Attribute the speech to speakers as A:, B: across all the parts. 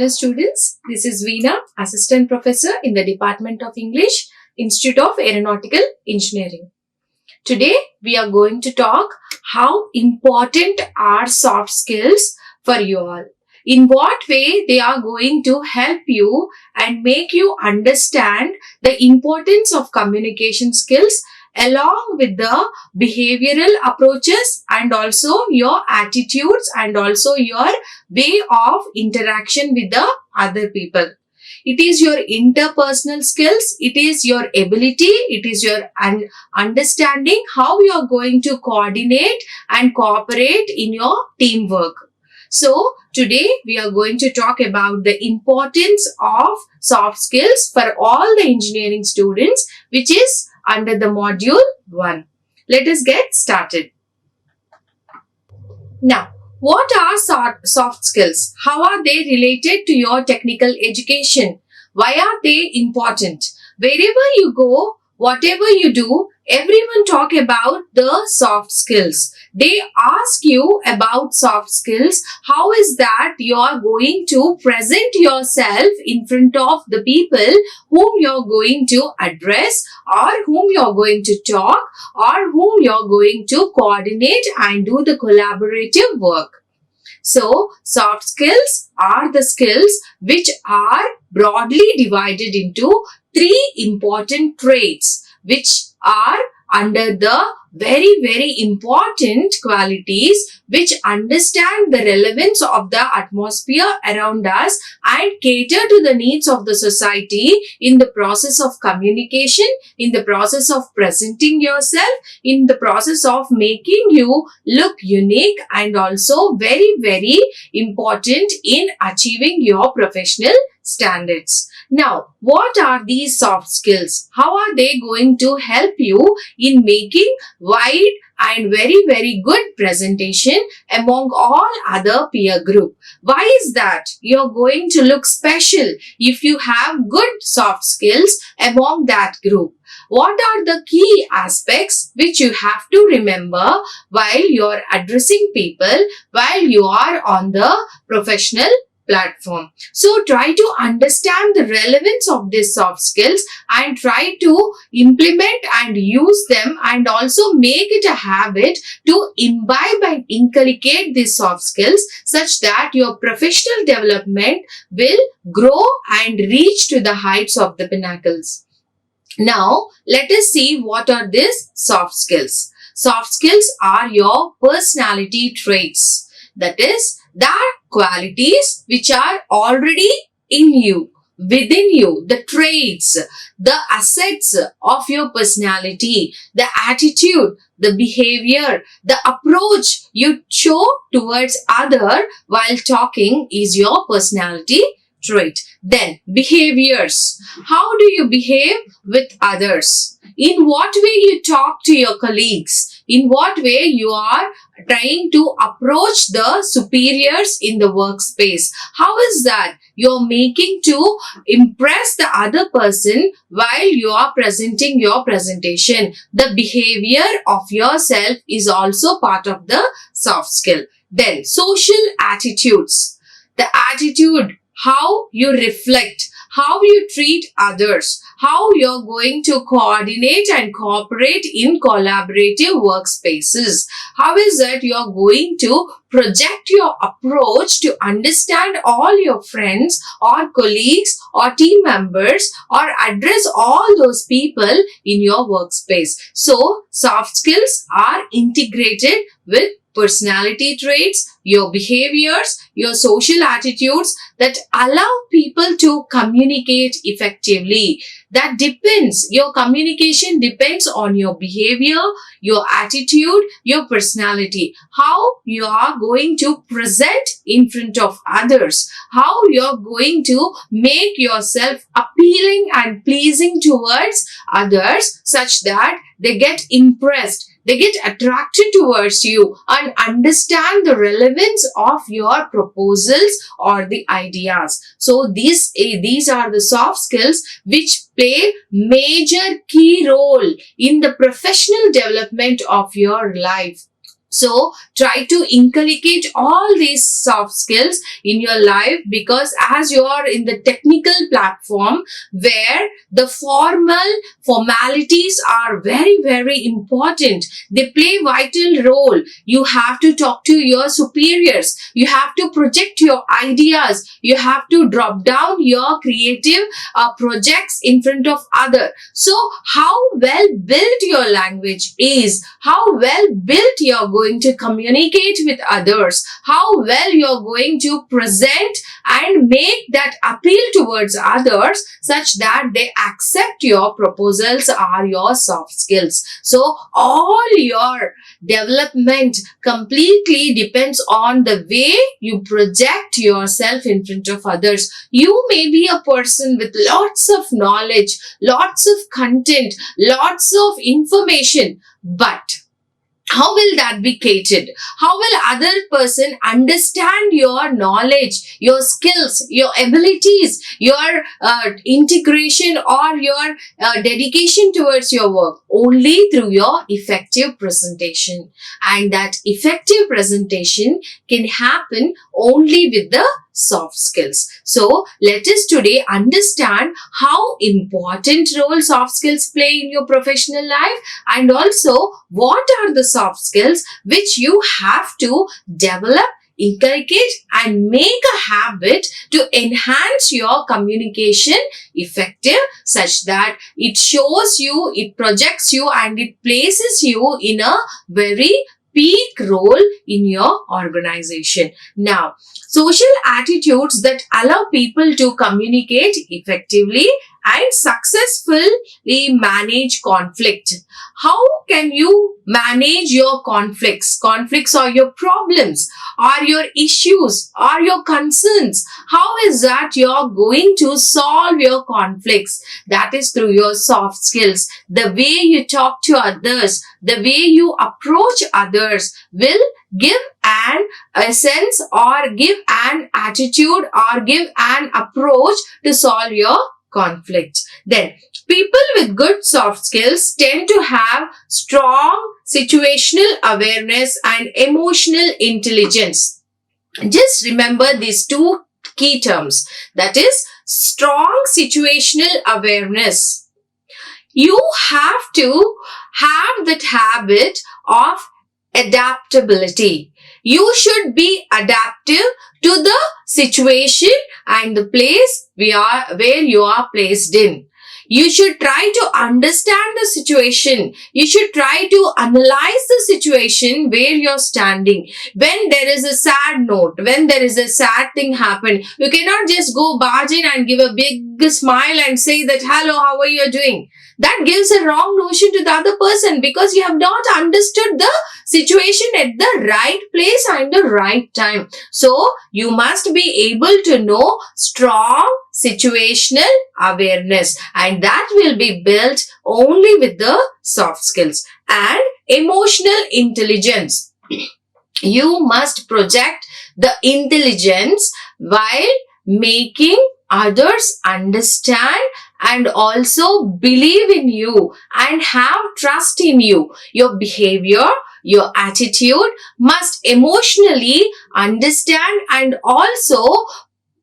A: Hello students, this is Veena, Assistant Professor in the Department of English, Institute of Aeronautical Engineering. Today we are going to talk how important are soft skills for you all. In what way they are going to help you and make you understand the importance of communication skills along with the behavioral approaches and also your attitudes and also your way of interaction with the other people. It is your interpersonal skills, it is your ability, it is your understanding how you are going to coordinate and cooperate in your teamwork. So today we are going to talk about the importance of soft skills for all the engineering students, which is under the module 1. Let us get started. Now, what are soft skills? How are they related to your technical education? Why are they important? Wherever you go, whatever you do, everyone talk about the soft skills. They ask you about soft skills. How is that you are going to present yourself in front of the people whom you are going to address or whom you are going to talk or whom you are going to coordinate and do the collaborative work. So, soft skills are the skills which are broadly divided into 3 important traits which are under the very important qualities which understand the relevance of the atmosphere around us and cater to the needs of the society in the process of communication, in the process of presenting yourself, in the process of making you look unique and also very important in achieving your professional standards. Now, what are these soft skills? How are they going to help you in making wide and very good presentation among all other peer group? Why is that? You're going to look special if you have good soft skills among that group. What are the key aspects which you have to remember while you're addressing people, while you are on the professional platform? So try to understand the relevance of these soft skills and try to implement and use them and also make it a habit to imbibe and inculcate these soft skills such that your professional development will grow and reach to the heights of the pinnacles. Now, let us see what are these soft skills. Soft skills are your personality traits. That is, the qualities which are already in you, within you, the traits, the assets of your personality, the attitude, the behavior, the approach you show towards other while talking is your personality trait. Then, behaviors. How do you behave with others? In what way you talk to your colleagues? In what way you are trying to approach the superiors in the workspace? How is that you're making to impress the other person while you are presenting your presentation? The behavior of yourself is also part of the soft skill. Then, social attitudes. The attitude, how you reflect, how you treat others, how you're going to coordinate and cooperate in collaborative workspaces. How is that you're going to project your approach to understand all your friends or colleagues or team members or address all those people in your workspace. So, soft skills are integrated with personality traits, your behaviors, your social attitudes that allow people to communicate effectively. That depends. Your communication depends on your behavior, your attitude, your personality. How you are going to present in front of others. How you're going to make yourself appealing and pleasing towards others such that they get impressed. They get attracted towards you and understand the relevance of your proposals or the ideas. So these are the soft skills which play major key role in the professional development of your life. So try to inculcate all these soft skills in your life, because as you are in the technical platform where the formalities are very, very important, they play vital role. You have to talk to your superiors, you have to project your ideas, you have to drop down your creative projects in front of others. So how well built your language is, how well built you're going to communicate with others, how well you're going to present and make that appeal towards others such that they accept your proposals are your soft skills. So all your development completely depends on the way you project yourself in front of others. You may be a person with lots of knowledge, lots of content, lots of information, but how will that be catered? How will other person understand your knowledge, your skills, your abilities, your integration or your dedication towards your work? Only through your effective presentation. And that effective presentation can happen only with the soft skills. So let us today understand how important role soft skills play in your professional life, and also what are the soft skills which you have to develop, inculcate and make a habit to enhance your communication effective, such that it shows you, it projects you and it places you in a very peak role in your organization. Now, social attitudes that allow people to communicate effectively and successfully manage conflict. How can you manage your conflicts? Conflicts are your problems, are your issues, are your concerns. How is that you're going to solve your conflicts? That is through your soft skills. The way you talk to others, the way you approach others will give a sense or give an attitude or give an approach to solve your conflict. Then, people with good soft skills tend to have strong situational awareness and emotional intelligence. Just remember these two key terms. That is strong situational awareness. You have to have that habit of adaptability. You should be adaptive to the situation and the place where you are placed in. You should try to understand the situation. You should try to analyze the situation where you're standing. When there is a sad note, when there is a sad thing happen, you cannot just go barge in and give a big smile and say that, hello, how are you doing? That gives a wrong notion to the other person, because you have not understood the situation at the right place and the right time. So, you must be able to know strong situational awareness, and that will be built only with the soft skills. And emotional intelligence. You must project the intelligence while making others understand and also believe in you and have trust in you. Your behavior, your attitude must emotionally understand and also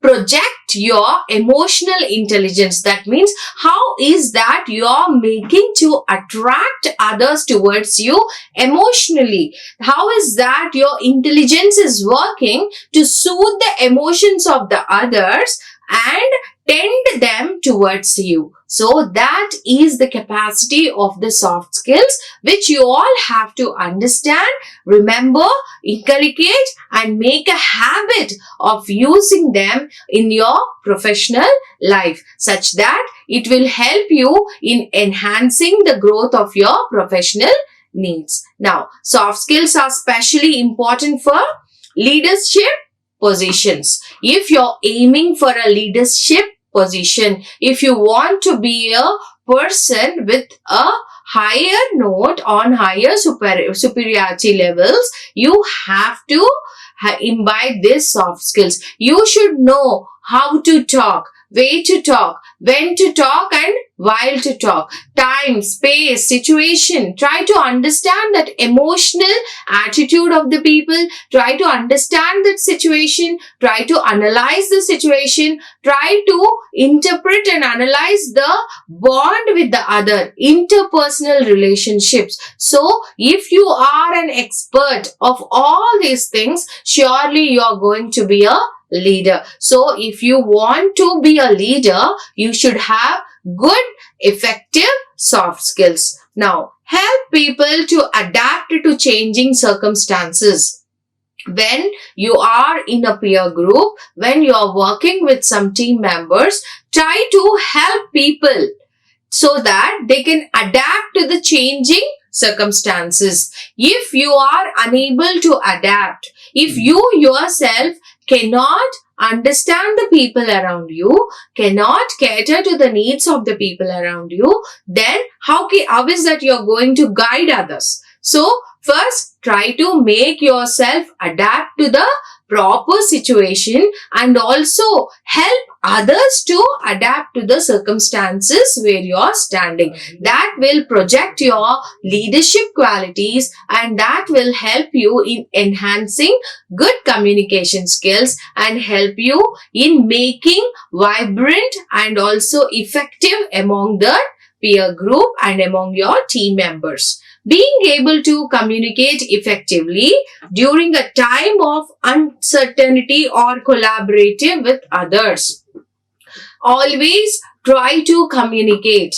A: project your emotional intelligence. That means how is that you are making to attract others towards you emotionally? How is that your intelligence is working to soothe the emotions of the others and tend them towards you? So that is the capacity of the soft skills which you all have to understand, remember, inculcate and make a habit of using them in your professional life, such that it will help you in enhancing the growth of your professional needs. Now, soft skills are especially important for leadership positions. If you're aiming for a leadership position, if you want to be a person with a higher note on higher superiority levels, you have to imbibe these soft skills. You should know how to talk, way to talk, when to talk and while to talk. Time, space, situation. Try to understand that emotional attitude of the people. Try to understand that situation. Try to analyze the situation. Try to interpret and analyze the bond with the other. Interpersonal relationships. So, if you are an expert of all these things, surely you are going to be a leader. So, if you want to be a leader, you should have good, effective soft skills. Now, help people to adapt to changing circumstances. When you are in a peer group, when you are working with some team members, try to help people so that they can adapt to the changing circumstances. If you are unable to adapt, if you yourself cannot understand the people around you, cannot cater to the needs of the people around you, then how is that you're going to guide others? So, first, try to make yourself adapt to the proper situation and also help others to adapt to the circumstances where you are standing. That will project your leadership qualities and that will help you in enhancing good communication skills and help you in making vibrant and also effective among the peer group and among your team members. Being able to communicate effectively during a time of uncertainty or collaborative with others. Always try to communicate.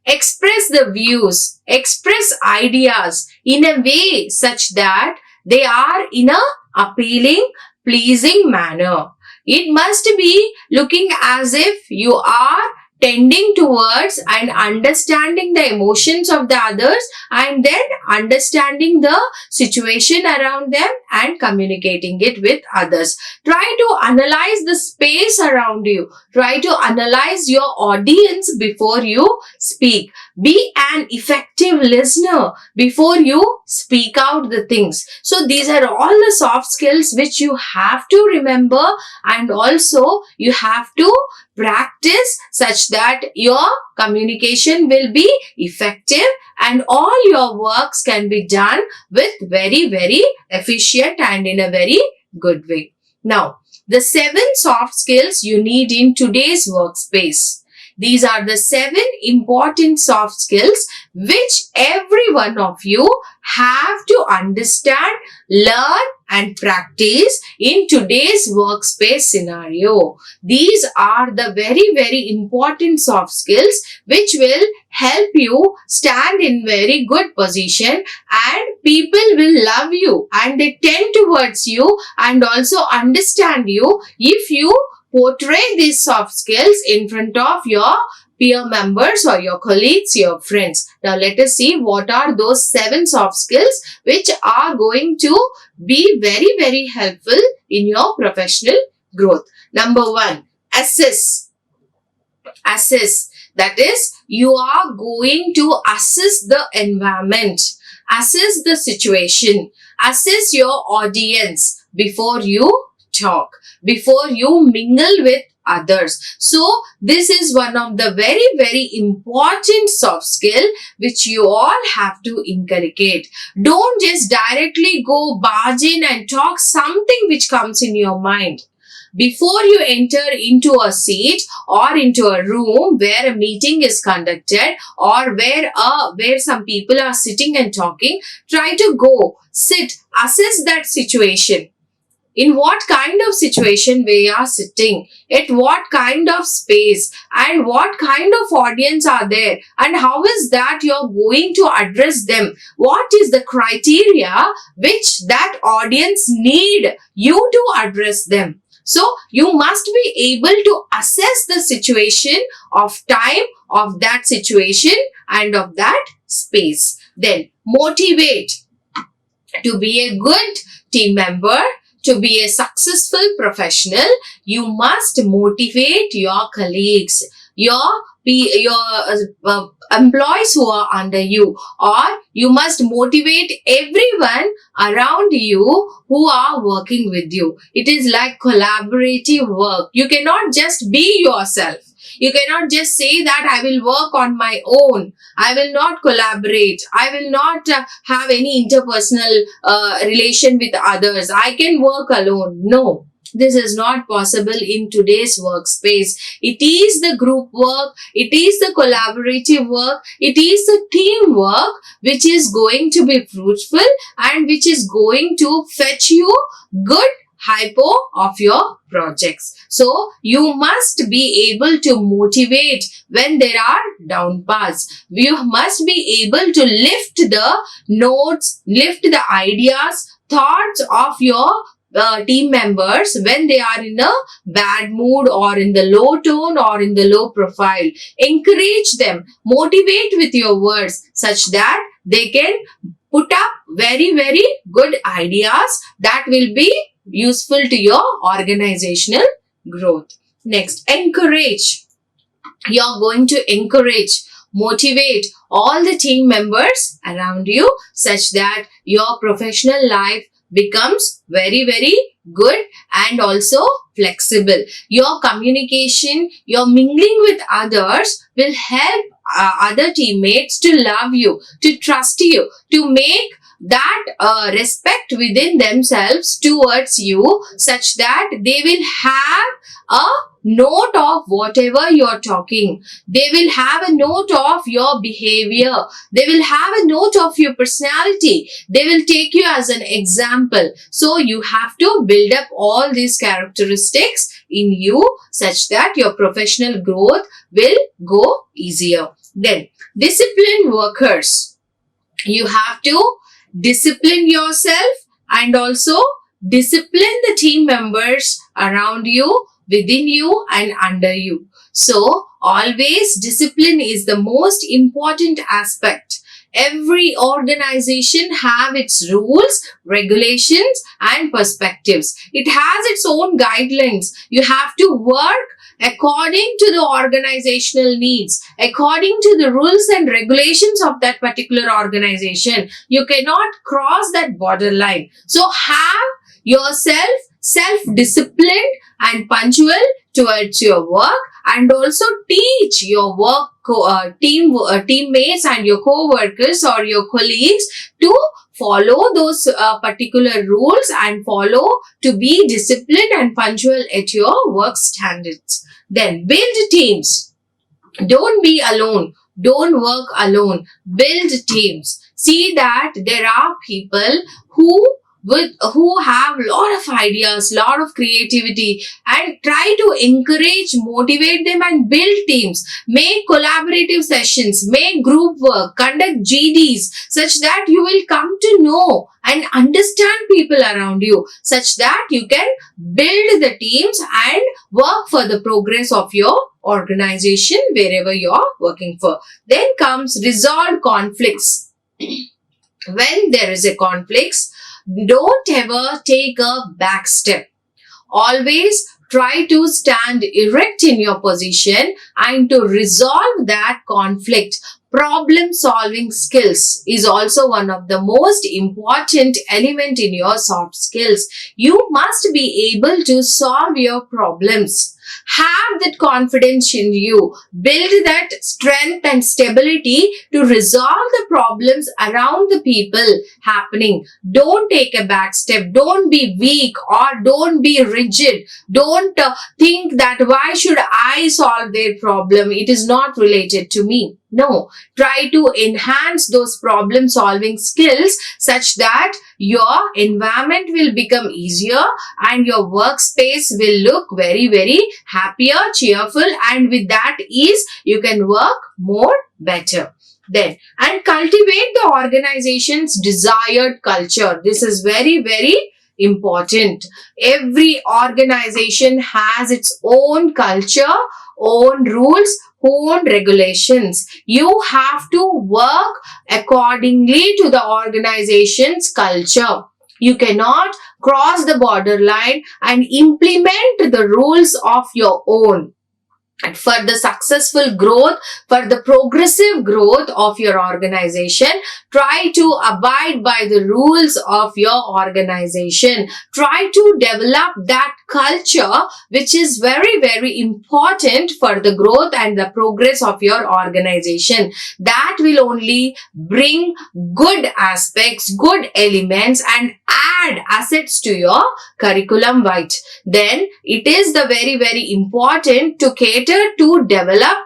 A: Express the views, express ideas in a way such that they are in a appealing, pleasing manner. It must be looking as if you are tending towards and understanding the emotions of the others and then understanding the situation around them and communicating it with others. Try to analyze the space around you. Try to analyze your audience before you speak. Be an effective listener before you speak out the things. So these are all the soft skills which you have to remember and also you have to practice such that your communication will be effective and all your works can be done with very, very efficient and in a very good way. Now, the 7 soft skills you need in today's workspace. These are the 7 important soft skills which every one of you have to understand, learn and practice in today's workspace scenario. These are the very, very important soft skills which will help you stand in very good position and people will love you and they tend towards you and also understand you if you portray these soft skills in front of your peer members or your colleagues, your friends. Now let us see what are those 7 soft skills which are going to be very, very helpful in your professional growth. Number 1, assess. Assess. That is, you are going to assess the environment, assess the situation, assess your audience before you talk, before you mingle with others. So, this is one of the very, very important soft skill which you all have to inculcate. Don't just directly go barge in and talk something which comes in your mind. Before you enter into a seat or into a room where a meeting is conducted or where some people are sitting and talking, try to go, sit, assess that situation. In what kind of situation we are sitting, at what kind of space and what kind of audience are there and how is that you're going to address them? What is the criteria which that audience need you to address them? So, you must be able to assess the situation of time, of that situation and of that space. Then, motivate. To be a good team member, to be a successful professional, you must motivate your colleagues, your employees who are under you, or you must motivate everyone around you who are working with you. It is like collaborative work. You cannot just be yourself. You cannot just say that I will work on my own. I will not collaborate. I will not have any interpersonal relation with others. I can work alone. No. This is not possible in today's workspace. It is the group work, it is the collaborative work, it is the teamwork which is going to be fruitful and which is going to fetch you good hypo of your projects. So you must be able to motivate when there are down paths. You must be able to lift the notes, lift the ideas, thoughts of your team members when they are in a bad mood or in the low tone or in the low profile. Encourage them, motivate with your words such that they can put up very, very good ideas that will be useful to your organizational growth. Next, encourage. You're going to encourage, motivate all the team members around you such that your professional life becomes very, very good and also flexible. Your communication, your mingling with others will help other teammates to love you, to trust you, to make that respect within themselves towards you such that they will have a note of whatever you're talking. They will have a note of your behavior. They will have a note of your personality. They will take you as an example. So you have to build up all these characteristics in you such that your professional growth will go easier. Then, disciplined workers. You have to discipline yourself and also discipline the team members around you, within you and under you. So always discipline is the most important aspect. Every organization have its rules, regulations and perspectives. It has its own guidelines. You have to work according to the organizational needs, according to the rules and regulations of that particular organization. You cannot cross that borderline. So have yourself self-disciplined and punctual towards your work, and also teach your work teammates and your co-workers or your colleagues to follow those particular rules and follow to be disciplined and punctual at your work standards. Then build teams. Don't be alone. Don't work alone. Build teams. See that there are people who have lot of ideas, lot of creativity, and try to encourage, motivate them and build teams. Make collaborative sessions, make group work, conduct GDs such that you will come to know and understand people around you such that you can build the teams and work for the progress of your organization wherever you are working for. Then comes resolve conflicts. When there is a conflict, don't ever take a back step. Always try to stand erect in your position and to resolve that conflict. Problem solving skills is also one of the most important element in your soft skills. You must be able to solve your problems. Have that confidence in you. Build that strength and stability to resolve the problems around the people happening. Don't take a back step. Don't be weak or don't be rigid. Don't think that why should I solve their problem? It is not related to me. No, try to enhance those problem solving skills such that your environment will become easier and your workspace will look very, very happier, cheerful, and with that ease, you can work more better. Then, and cultivate the organization's desired culture. This is very, very important. Every organization has its own culture, own rules, own regulations. You have to work accordingly to the organization's culture. You cannot cross the borderline and implement the rules of your own. And for the successful growth, for the progressive growth of your organization, try to abide by the rules of your organization. Try to develop that culture which is very, very important for the growth and the progress of your organization. That will only bring good aspects, good elements, and add assets to your curriculum vitae. Then it is the very, very important to cater to develop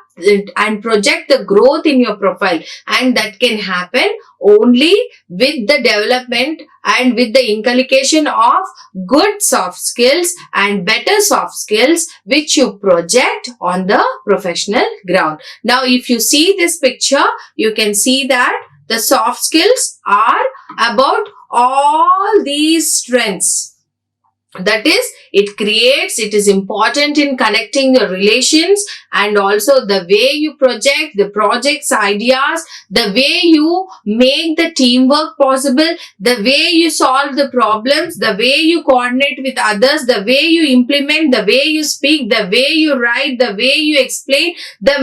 A: and project the growth in your profile, and that can happen only with the development and with the inculcation of good soft skills and better soft skills which you project on the professional ground. Now if you see this picture, you can see that the soft skills are about all these strengths. That is, it is important in connecting the relations, and also the way you project the project's ideas, the way you make the teamwork possible, the way you solve the problems, the way you coordinate with others, the way you implement, the way you speak, the way you write, the way you explain, the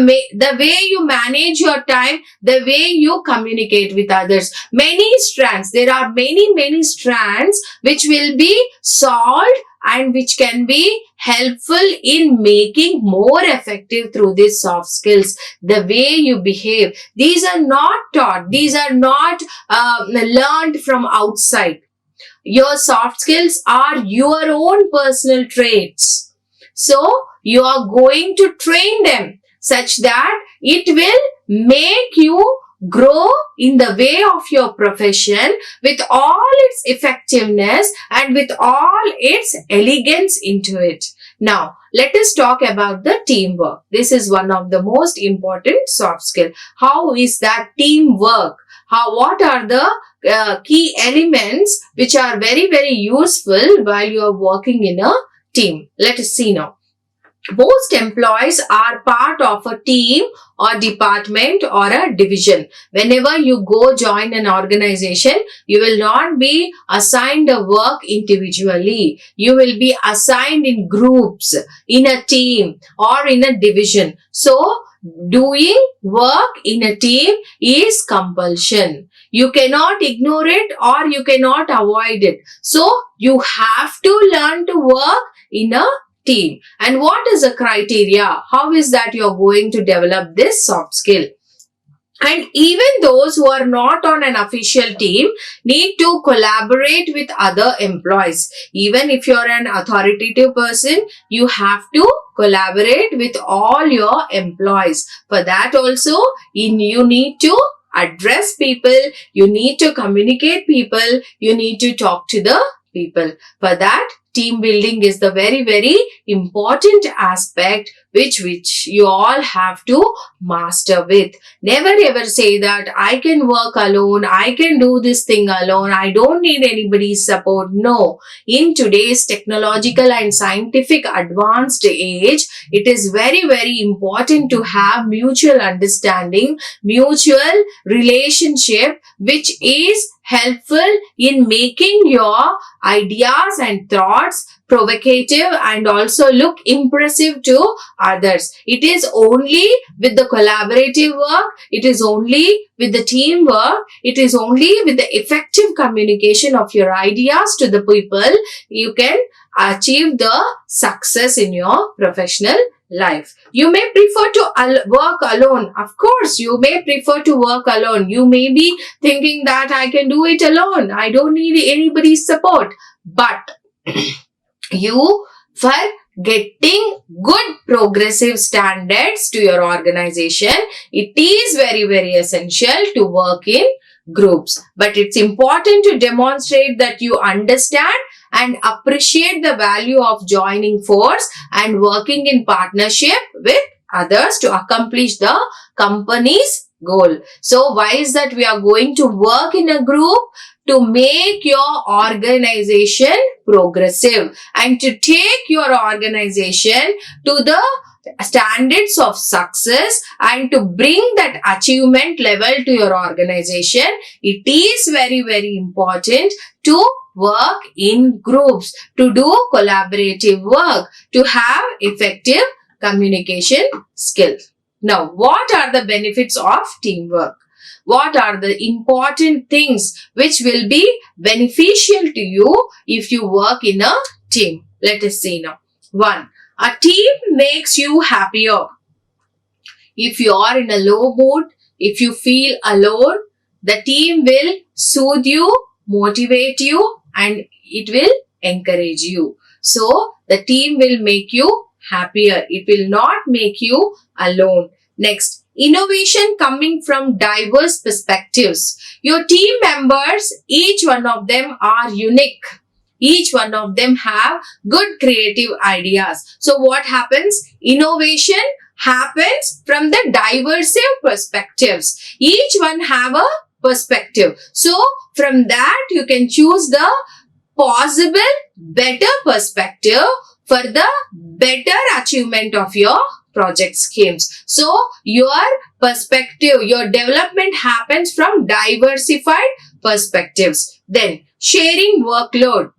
A: way you manage your time, the way you communicate with others. Many strands, there are many strands which will be solved and which can be helpful in making more effective through these soft skills. The way you behave, these are not taught, these are not learned from outside. Your soft skills are your own personal traits. So you are going to train them such that it will make you grow in the way of your profession with all its effectiveness and with all its elegance into it. Now, let us talk about the teamwork. This is one of the most important soft skill. How is that teamwork? What are the key elements which are very, very useful while you are working in a team? Let us see now. Most employees are part of a team or department or a division. Whenever you go join an organization, you will not be assigned a work individually. You will be assigned in groups, in a team or in a division. So, doing work in a team is compulsion. You cannot ignore it or you cannot avoid it. So, you have to learn to work in a team. And what is the criteria? How is that you're going to develop this soft skill? And even those who are not on an official team need to collaborate with other employees. Even if you're an authoritative person, you have to collaborate with all your employees. For that also, you need to address people, you need to communicate people, you need to talk to the people. For that, team building is the very, very important aspect which you all have to master with. Never ever say that I can work alone, I can do this thing alone, I don't need anybody's support. No. In today's technological and scientific advanced age, it is very, very important to have mutual understanding, mutual relationship, which is helpful in making your ideas and thoughts provocative and also look impressive to others. It is only with the collaborative work, it is only with the teamwork, it is only with the effective communication of your ideas to the people you can achieve the success in your professional life. You may prefer to work alone. Of course, you may prefer to work alone. You may be thinking that I can do it alone. I don't need anybody's support. But for getting good progressive standards to your organization, it is very, very essential to work in groups. But it's important to demonstrate that you understand and appreciate the value of joining force and working in partnership with others to accomplish the company's goal. So why is that we are going to work in a group? To make your organization progressive and to take your organization to the standards of success and to bring that achievement level to your organization. It is very, very important to work in groups, to do collaborative work, to have effective communication skill. Now, what are the benefits of teamwork? What are the important things which will be beneficial to you if you work in a team? Let us see now. 1. A team makes you happier. If you are in a low mood, if you feel alone, the team will soothe you, motivate you, and it will encourage you. So, the team will make you happier. It will not make you alone. Next, innovation coming from diverse perspectives. Your team members, each one of them are unique. Each one of them have good creative ideas. So what happens? Innovation happens from the diverse perspectives. Each one have a perspective. So from that you can choose the possible better perspective for the better achievement of your project schemes. So your perspective, your development happens from diversified perspectives. Then sharing workload.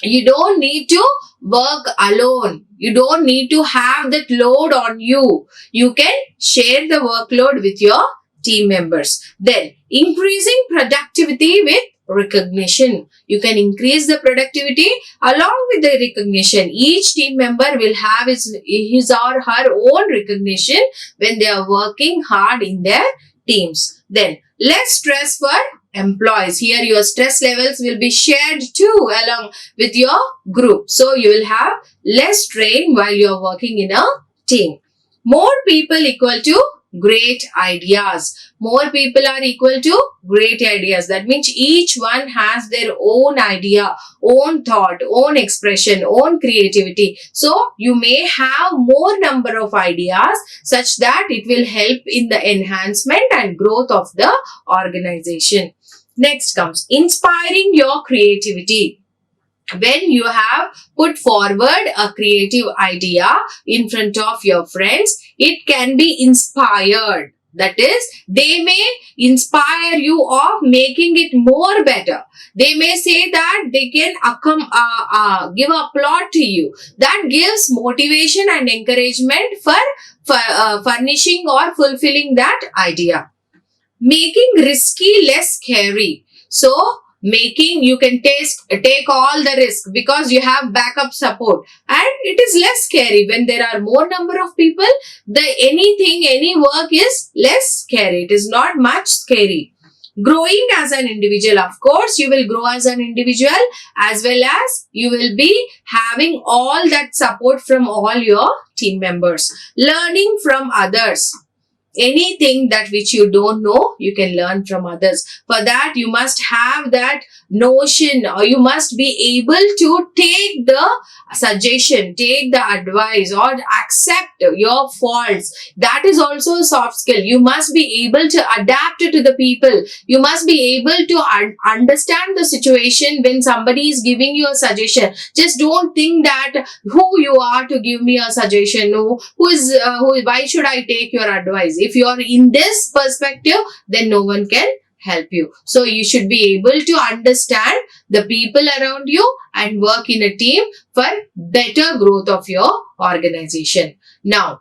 A: You don't need to work alone. You don't need to have that load on you. You can share the workload with your team members. Then increasing productivity with recognition. You can increase the productivity along with the recognition. Each team member will have his or her own recognition when they are working hard in their teams. Then less stress for employees. Here your stress levels will be shared too along with your group. So you will have less strain while you are working in a team. More people equal to great ideas. More people are equal to great ideas. That means each one has their own idea, own thought, own expression, own creativity. So you may have more number of ideas such that it will help in the enhancement and growth of the organization. Next comes inspiring your creativity. When you have put forward a creative idea in front of your friends, it can be inspired. That is, they may inspire you of making it more better. They may say that they can give applaud to you. That gives motivation and encouragement for furnishing or fulfilling that idea. Making risky less scary. So, you can take all the risk because you have backup support, and it is less scary when there are more number of people. Any work is less scary. It is not much scary. Growing as an individual. Of course, you will grow as an individual as well as you will be having all that support from all your team members. Learning from others. Anything that which you don't know, you can learn from others. For that, you must have that notion, or you must be able to take the suggestion, take the advice, or accept your faults. That is also a soft skill. You must be able to adapt to the people. You must be able to understand the situation when somebody is giving you a suggestion. Just don't think that who you are to give me a suggestion. Why should I take your advice? If you are in this perspective, then no one can help you. So you should be able to understand the people around you and work in a team for better growth of your organization. Now,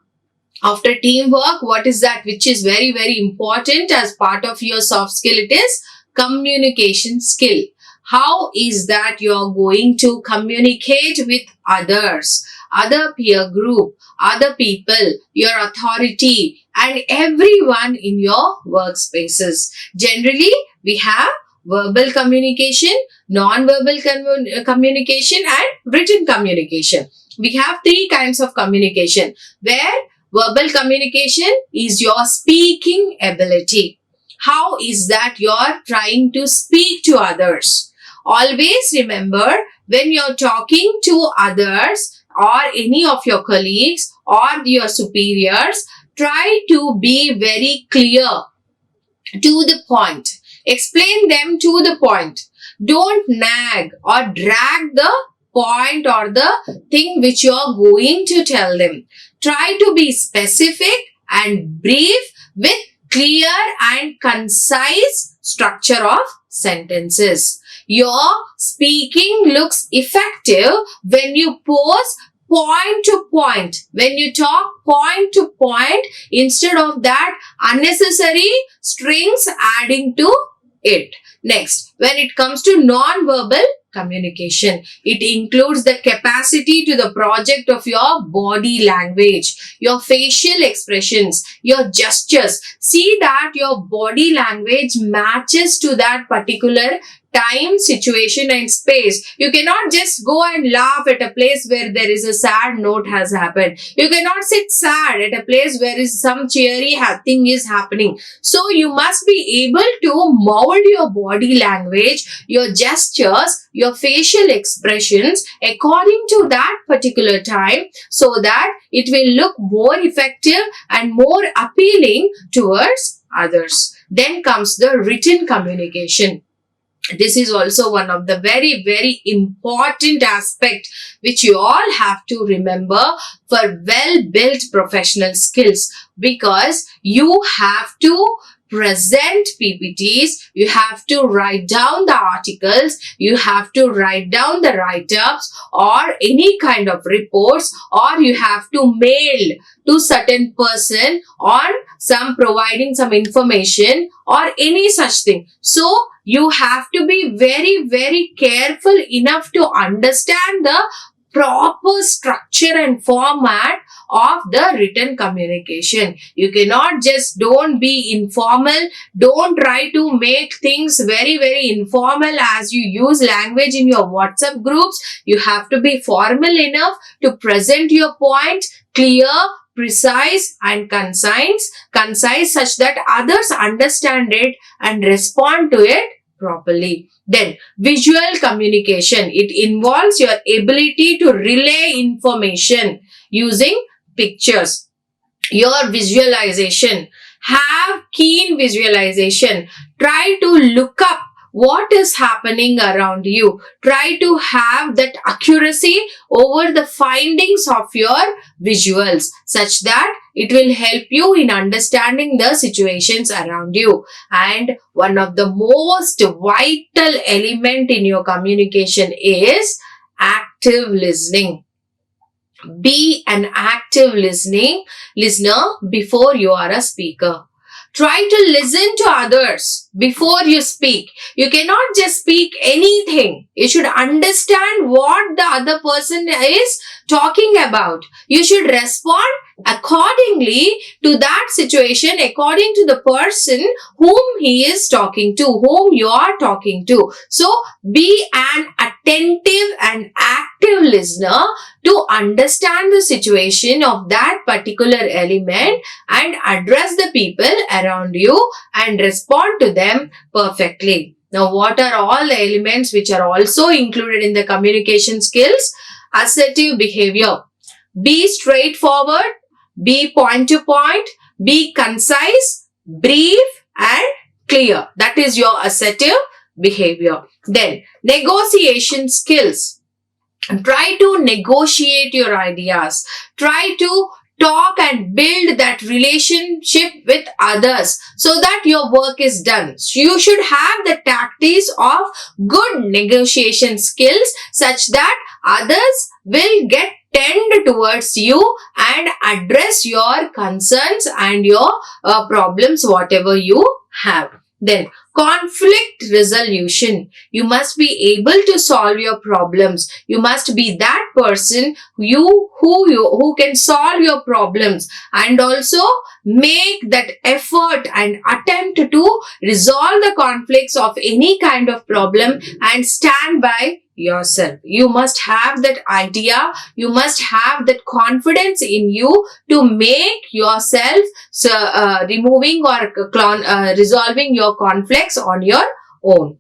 A: after teamwork, what is that which is very, very important as part of your soft skill? It is communication skill. How is that you are going to communicate with others, other peer group, other people, your authority, and everyone in your workspaces. Generally, we have verbal communication, non-verbal communication, and written communication. We have three kinds of communication, where verbal communication is your speaking ability. How is that you are trying to speak to others? Always remember, when you're talking to others or any of your colleagues or your superiors, try to be very clear, to the point. Explain them to the point. Don't nag or drag the point or the thing which you are going to tell them. Try to be specific and brief with clear and concise structure of sentences. Your speaking looks effective when you pose point to point. When you talk point to point, instead of that unnecessary strings adding to it. Next, when it comes to non-verbal communication, it includes the capacity to the project of your body language, your facial expressions, your gestures. See that your body language matches to that particular time, situation and space. You cannot just go and laugh at a place where there is a sad note has happened. You cannot sit sad at a place where is some cheery thing is happening. So you must be able to mold your body language, your gestures, your facial expressions according to that particular time, so that it will look more effective and more appealing towards others. Then comes the written communication. This is also one of the very, very important aspect which you all have to remember for well-built professional skills, because you have to present PPTs, you have to write down the articles, you have to write down the write-ups or any kind of reports, or you have to mail to certain person on some providing some information or any such thing. So you have to be very, very careful enough to understand the proper structure and format of the written communication. You cannot just don't be informal. Don't try to make things very, very informal as you use language in your WhatsApp groups. You have to be formal enough to present your point clear, precise and concise such that others understand it and respond to it properly. Then visual communication. It involves your ability to relay information using pictures. Your visualization. Have keen visualization. Try to look up what is happening around you. Try to have that accuracy over the findings of your visuals, such that it will help you in understanding the situations around you. And one of the most vital element in your communication is active listening. Be an active listener before you are a speaker. Try to listen to others before you speak. You cannot just speak anything. You should understand what the other person is talking about. You should respond accordingly to that situation, according to the person whom he is talking to, whom you are talking to. So be an attentive and active listener to understand the situation of that particular element and address the people around you and respond to them perfectly. Now, what are all the elements which are also included in the communication skills? Assertive behavior. Be straightforward, be point to point, be concise, brief and clear. That is your assertive behavior. Then, negotiation skills. Try to negotiate your ideas. Try to talk and build that relationship with others so that your work is done. So you should have the tactics of good negotiation skills such that others will get tend towards you and address your concerns and your problems, whatever you have. Then conflict resolution. You must be able to solve your problems. You must be that person who can solve your problems and also make that effort and attempt to resolve the conflicts of any kind of problem and stand by yourself. You must have that idea. You must have that confidence in you to make yourself removing or resolving your conflicts on your own.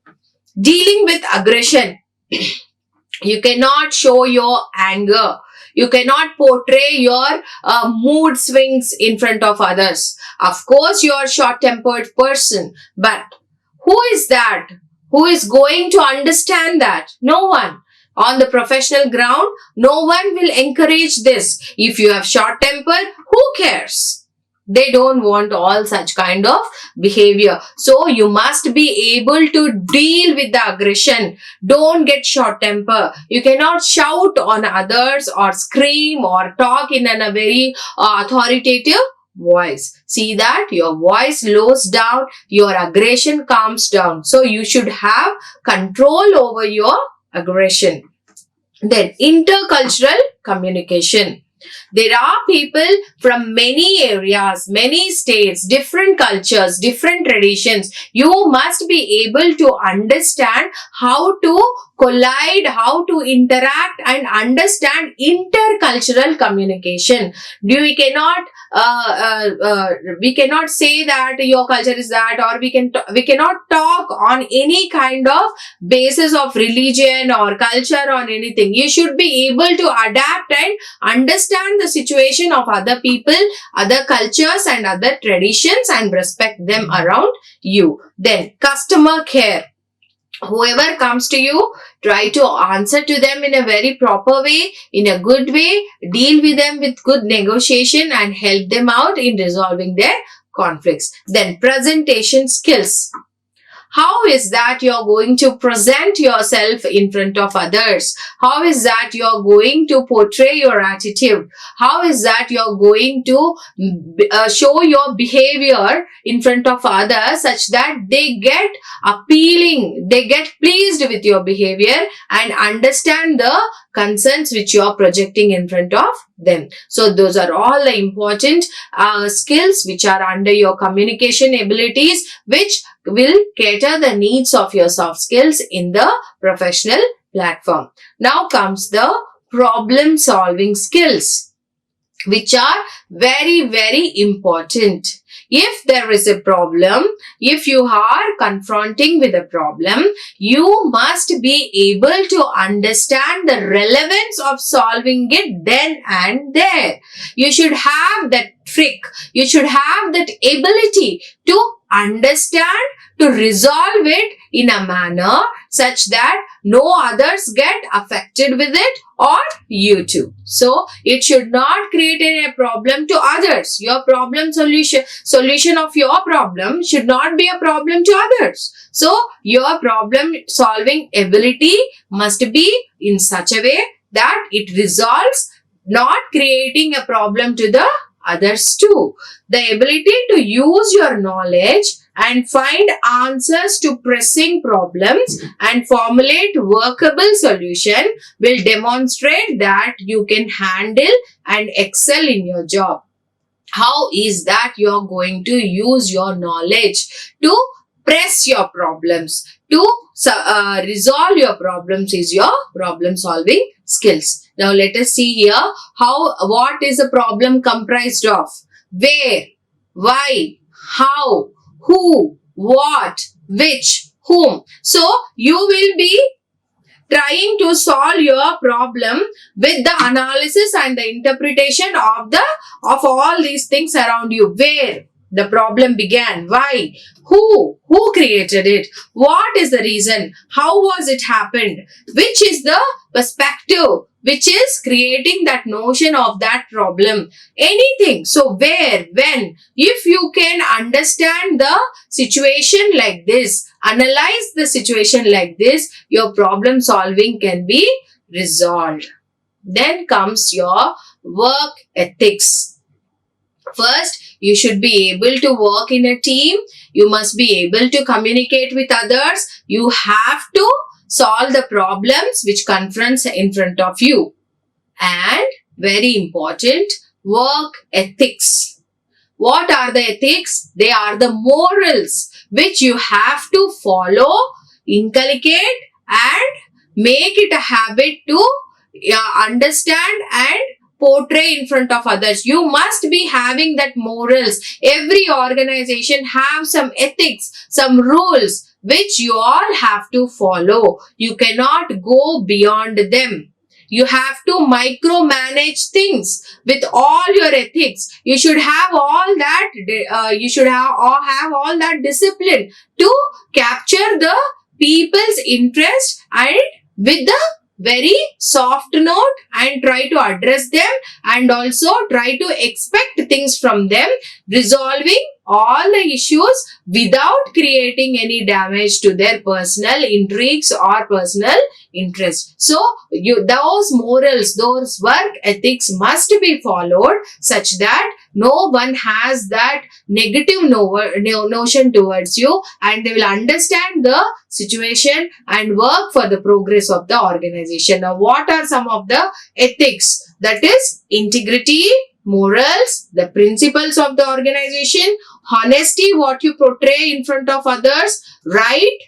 A: Dealing with aggression. You cannot show your anger. You cannot portray your mood swings in front of others. Of course, you are a short-tempered person, but who is that? Who is going to understand that? No one. On the professional ground, no one will encourage this. If you have short temper, who cares? They don't want all such kind of behavior. So you must be able to deal with the aggression. Don't get short temper. You cannot shout on others or scream or talk in a very authoritative voice. See that your voice slows down, your aggression calms down. So you should have control over your aggression. Then intercultural communication. There are people from many areas, many states, different cultures, different traditions. You must be able to understand how to collide, how to interact and understand intercultural communication. We cannot say that your culture is that, or we cannot talk on any kind of basis of religion or culture or anything. You should be able to adapt and understand the situation of other people, other cultures and other traditions and respect them around you. Then customer care. Whoever comes to you, try to answer to them in a very proper way, in a good way, deal with them with good negotiation and help them out in resolving their conflicts. Then presentation skills. How is that you're going to present yourself in front of others? How is that you're going to portray your attitude? How is that you're going to show your behavior in front of others such that they get appealing, they get pleased with your behavior and understand the concerns which you are projecting in front of them. So those are all the important skills which are under your communication abilities, which will cater the needs of your soft skills in the professional platform. Now comes the problem solving skills, which are very, very important. If there is a problem, if you are confronting with a problem, you must be able to understand the relevance of solving it then and there. You should have that trick. You should have that ability to understand, to resolve it in a manner such that no others get affected with it or you too. So it should not create a problem to others. Your problem solution of your problem should not be a problem to others. So your problem solving ability must be in such a way that it resolves, not creating a problem to the others too. The ability to use your knowledge and find answers to pressing problems and formulate workable solution will demonstrate that you can handle and excel in your job. How is that you're going to use your knowledge to press your problems, to resolve your problems is your problem solving skills. Now let us see here what is a problem comprised of. Where, why, how, who, what, which, whom. So you will be trying to solve your problem with the analysis and the interpretation of all these things around you. Where the problem began, why, who created it, what is the reason, how was it happened, which is the perspective which is creating that notion of that problem, anything. So where, when, if you can understand the situation like this, analyze the situation like this, your problem solving can be resolved. Then comes your work ethics. First, you should be able to work in a team. You must be able to communicate with others. You have to solve the problems which confronts in front of you. And very important, work ethics. What are the ethics? They are the morals which you have to follow, inculcate and make it a habit to understand and portray in front of others. You must be having that morals. Every organization have some ethics, some rules which you all have to follow. You cannot go beyond them. You have to micromanage things with all your ethics. You should have all that. You should have all that discipline to capture the people's interest and with the very soft note and try to address them, and also try to expect things from them, resolving all the issues without creating any damage to their personal intrigues or personal interest. So those morals, those work ethics must be followed such that no one has that negative notion towards you, and they will understand the situation and work for the progress of the organization. Now, what are some of the ethics? That is integrity, morals, the principles of the organization, honesty, what you portray in front of others, right?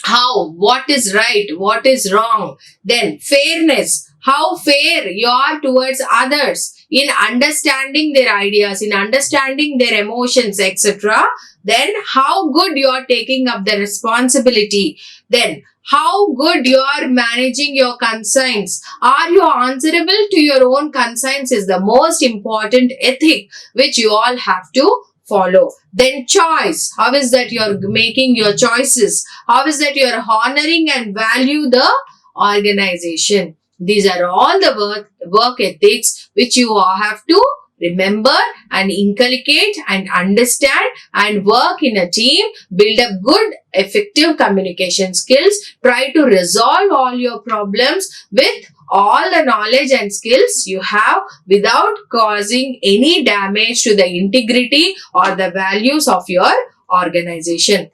A: How, what is right, what is wrong. Then fairness, how fair you are towards others in understanding their ideas, in understanding their emotions, etc. Then how good you are taking up the responsibility. Then how good you are managing your concerns. Are you answerable to your own concerns is the most important ethic which you all have to follow. Then choice. How is that you are making your choices? How is that you are honoring and value the organization? These are all the work ethics which you all have to remember and inculcate and understand and work in a team, build up good effective communication skills, try to resolve all your problems with all the knowledge and skills you have without causing any damage to the integrity or the values of your organization.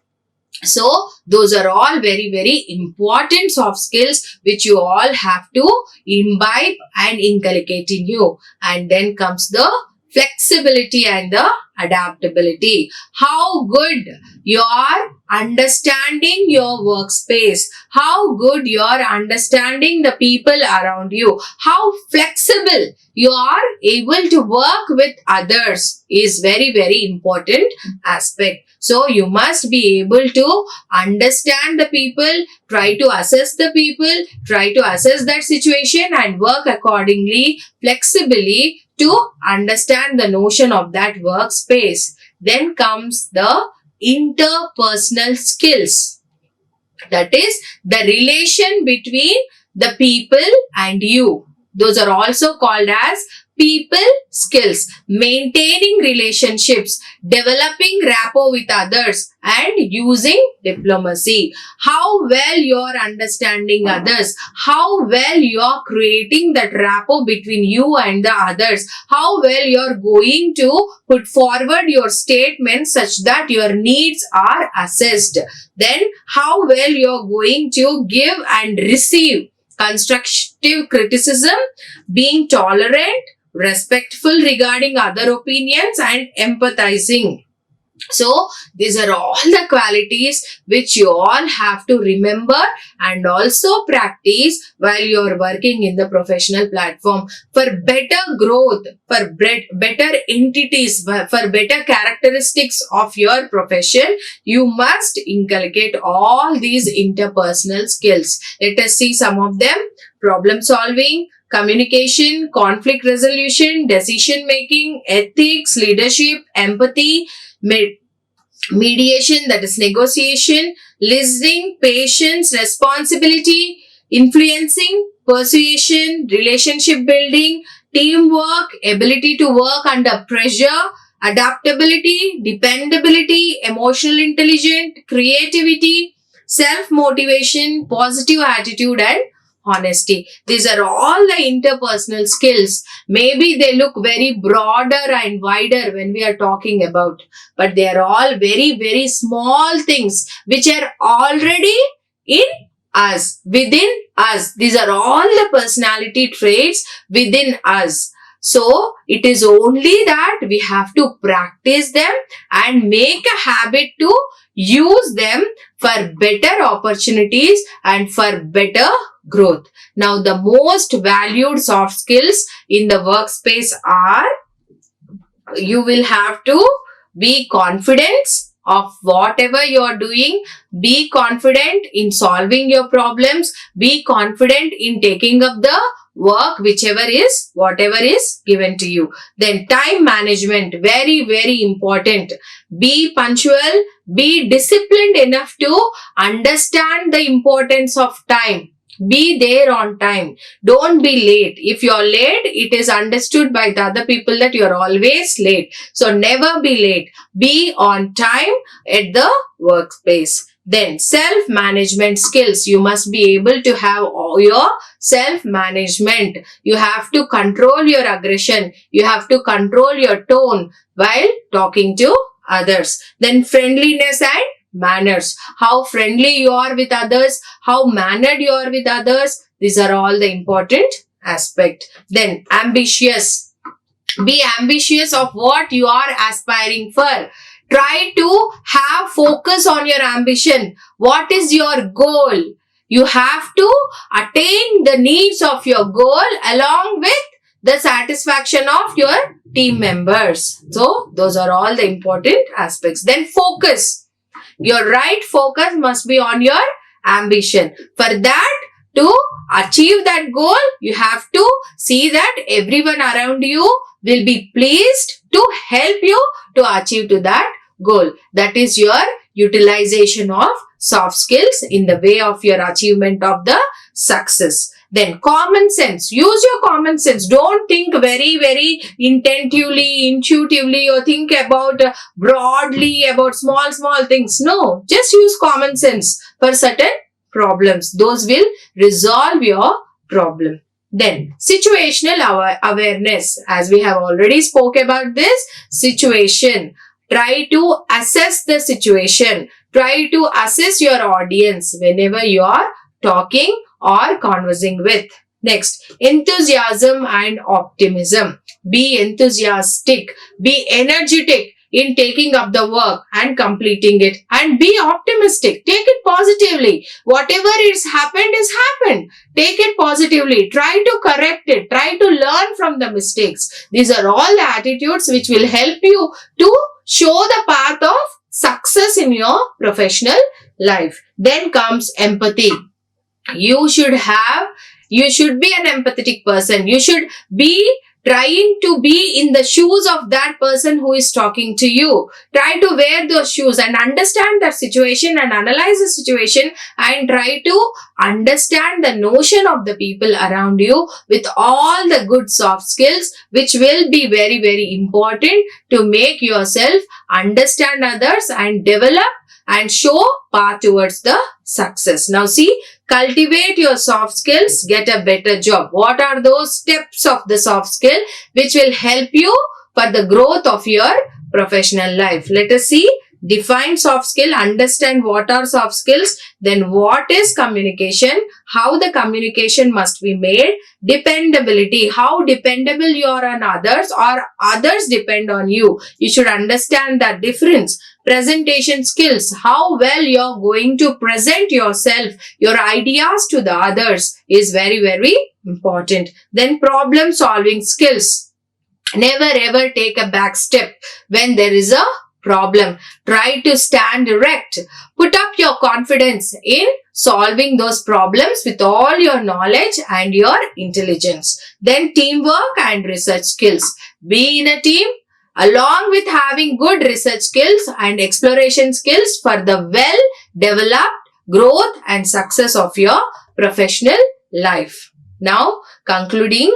A: So those are all very, very important soft skills which you all have to imbibe and inculcate in you. And then comes the flexibility and the adaptability. How good you are understanding your workspace, how good you are understanding the people around you, how flexible you are able to work with others is very, very important aspect. So you must be able to understand the people, try to assess the people, try to assess that situation and work accordingly, flexibly to understand the notion of that workspace. Then comes the interpersonal skills. That is the relation between the people and you. Those are also called as people skills. Maintaining relationships, developing rapport with others and using diplomacy. How well you are understanding others, how well you are creating that rapport between you and the others, how well you are going to put forward your statements such that your needs are assessed. Then how well you are going to give and receive constructive criticism, being tolerant, respectful regarding other opinions and empathizing. So these are all the qualities which you all have to remember and also practice while you are working in the professional platform for better growth, for better entities, for better characteristics of your profession. You must inculcate all these interpersonal skills. Let us see some of them. Problem solving, communication, conflict resolution, decision making, ethics, leadership, empathy, mediation, that is negotiation, listening, patience, responsibility, influencing, persuasion, relationship building, teamwork, ability to work under pressure, adaptability, dependability, emotional intelligence, creativity, self-motivation, positive attitude and honesty. These are all the interpersonal skills. Maybe they look very broader and wider when we are talking about, but they are all very, very small things which are already in us, within us. These are all the personality traits within us. So it is only that we have to practice them and make a habit to use them for better opportunities and for better growth. Now, the most valued soft skills in the workspace are: you will have to be confident of whatever you are doing, be confident in solving your problems, be confident in taking up the work whatever is given to you. Then time management, very, very important. Be punctual, be disciplined enough to understand the importance of time. Be there on time. Don't be late. If you're late, it is understood by the other people that you're always late. So never be late. Be on time at the workplace. Then self-management skills. You must be able to have all your self-management. You have to control your aggression. You have to control your tone while talking to others. Then friendliness and manners. How friendly you are with others, how mannered you are with others. These are all the important aspect. Then ambitious. Be ambitious of what you are aspiring for. Try to have focus on your ambition. What is your goal? You have to attain the needs of your goal along with the satisfaction of your team members. So those are all the important aspects. Then focus. Your right focus must be on your ambition. For that, to achieve that goal, you have to see that everyone around you will be pleased to help you to achieve to that goal. That is your utilization of soft skills in the way of your achievement of the success. Then common sense. Use your common sense. Don't think very, very intentively, intuitively, or think about broadly about small things. No, just use common sense for certain problems. Those will resolve your problem. Then situational awareness. As we have already spoke about this, situation. Try to assess the situation. Try to assess your audience whenever you are talking or conversing with. Next, enthusiasm and optimism. Be enthusiastic. Be energetic in taking up the work and completing it. And be optimistic. Take it positively. Whatever is happened. Take it positively. Try to correct it. Try to learn from the mistakes. These are all the attitudes which will help you to show the path of success in your professional life. Then comes empathy. You should be an empathetic person. You should be trying to be in the shoes of that person who is talking to you. Try to wear those shoes and understand that situation and analyze the situation and try to understand the notion of the people around you with all the good soft skills, which will be very, very important to make yourself understand others and develop and show path towards the success. Now see, cultivate your soft skills, get a better job. What are those steps of the soft skill which will help you for the growth of your professional life? Let us see. Define soft skill, understand what are soft skills, then what is communication, how the communication must be made, dependability, how dependable you are on others or others depend on you. You should understand that difference. Presentation skills, how well you're going to present yourself, your ideas to the others is very, very important. Then problem solving skills. Never ever take a back step when there is a problem. Try to stand erect. Put up your confidence in solving those problems with all your knowledge and your intelligence. Then teamwork and research skills. Be in a team along with having good research skills and exploration skills for the well-developed growth and success of your professional life. Now, concluding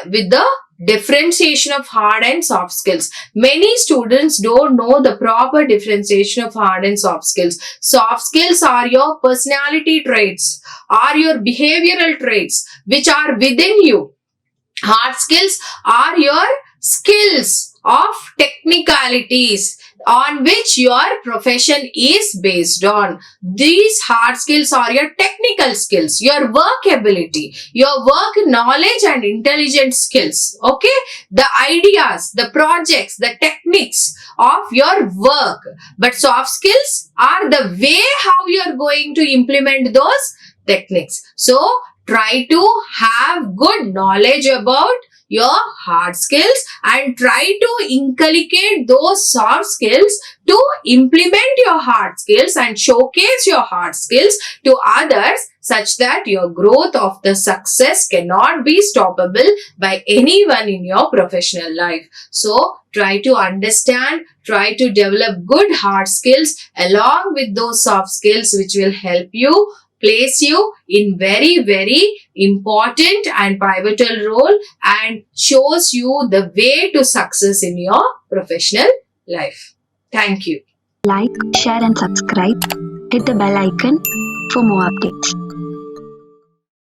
A: with the differentiation of hard and soft skills. Many students don't know the proper differentiation of hard and soft skills. Soft skills are your personality traits, are your behavioral traits which are within you. Hard skills are your skills of technicalities on which your profession is based on. These hard skills are your technical skills, your work ability, your work knowledge and intelligence skills. Okay? The ideas, the projects, the techniques of your work. But soft skills are the way how you are going to implement those techniques. So, try to have good knowledge about your hard skills and try to inculcate those soft skills to implement your hard skills and showcase your hard skills to others such that your growth of the success cannot be stoppable by anyone in your professional life. So, try to understand, try to develop good hard skills along with those soft skills which will help you plays you in very, very important and pivotal role and shows you the way to success in your professional life. Thank you.
B: Like, share and subscribe. Hit the bell icon for more updates.